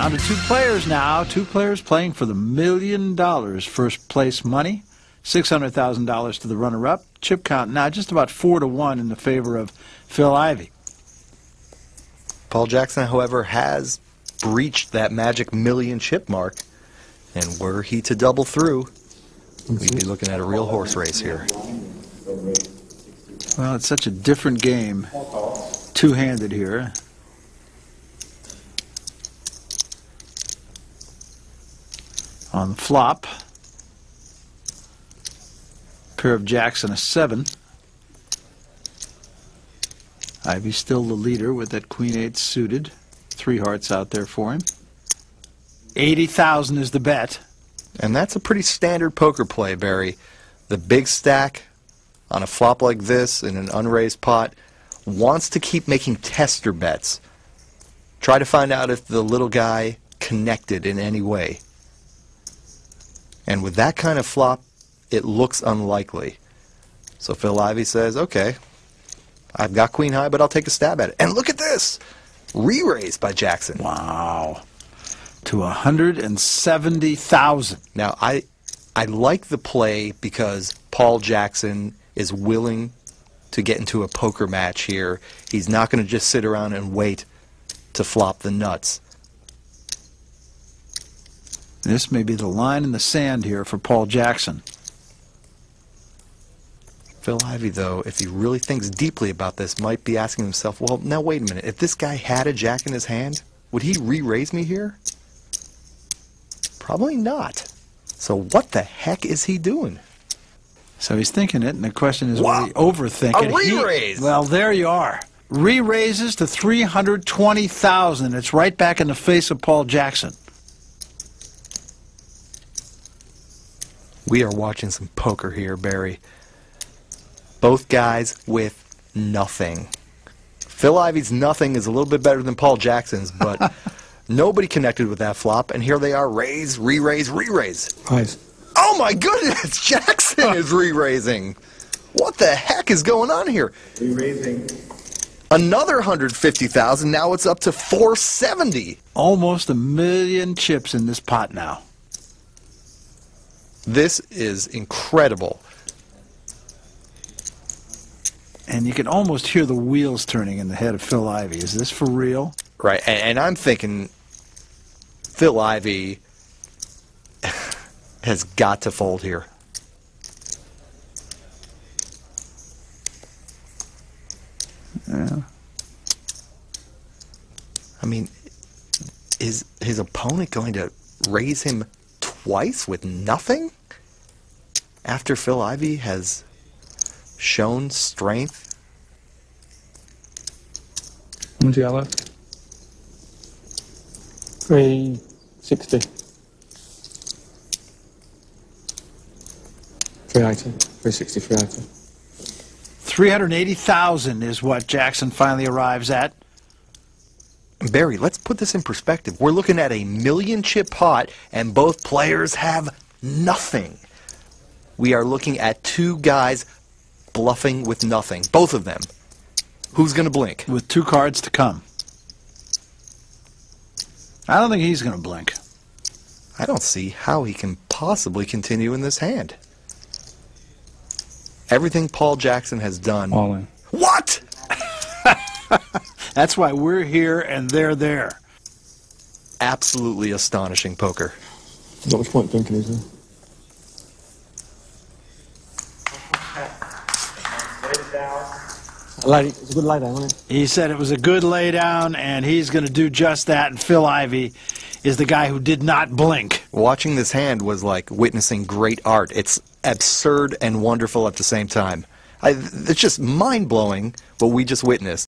Down to two players now. Two players playing for the $1 million first place money. $600,000 to the runner-up. Chip count now just about 4-1 in the favor of Phil Ivey. Paul Jackson, however, has breached that magic million chip mark. And were he to double through, we'd be looking at a real horse race here. Well, it's such a different game. Two-handed here. On the flop, pair of jacks and a 7. Ivey's still the leader with that queen-8 suited. 3 hearts out there for him. 80,000 is the bet. And that's a pretty standard poker play, Barry. The big stack on a flop like this in an unraised pot wants to keep making tester bets. Try to find out if the little guy connected in any way. And with that kind of flop, it looks unlikely. So Phil Ivey says, okay, I've got queen high, but I'll take a stab at it. And look at this! Re-raised by Jackson. Wow. To 170,000. Now, I like the play because Paul Jackson is willing to get into a poker match here. He's not going to just sit around and wait to flop the nuts. This may be the line in the sand here for Paul Jackson. Phil Ivey, though, if he really thinks deeply about this, might be asking himself, well, now wait a minute. If this guy had a jack in his hand, would he re-raise me here? Probably not. So what the heck is he doing? So he's thinking it, and the question is, will he overthink it? A re-raise! Well, there you are. Re-raises to 320,000. It's right back in the face of Paul Jackson. We are watching some poker here, Barry. Both guys with nothing. Phil Ivey's nothing is a little bit better than Paul Jackson's, but nobody connected with that flop, and here they are, raise, re-raise, re-raise. Nice. Oh my goodness, Jackson is re-raising. What the heck is going on here? Re-raising. Another 150,000, now it's up to 470. Almost 1 million chips in this pot now. This is incredible. And you can almost hear the wheels turning in the head of Phil Ivey. Is this for real? Right, and I'm thinking Phil Ivey has got to fold here. Yeah. I mean, is his opponent going to raise him twice with nothing? After Phil Ivey has shown strength? How much you got left? 360. 380. 360, 380. 380,000 is what Jackson finally arrives at. Barry, let's put this in perspective. We're looking at a 1 million chip pot, and both players have nothing. We are looking at two guys bluffing with nothing. Both of them. Who's going to blink? With 2 cards to come. I don't think he's going to blink. I don't see how he can possibly continue in this hand. Everything Paul Jackson has done. All in. What? That's why we're here and they're there. Absolutely astonishing poker. Not much point thinking, is there? It's a good lay down, isn't it? He said it was a good lay down, and he's going to do just that. And Phil Ivey is the guy who did not blink. Watching this hand was like witnessing great art. It's absurd and wonderful at the same time. It's just mind-blowing what we just witnessed.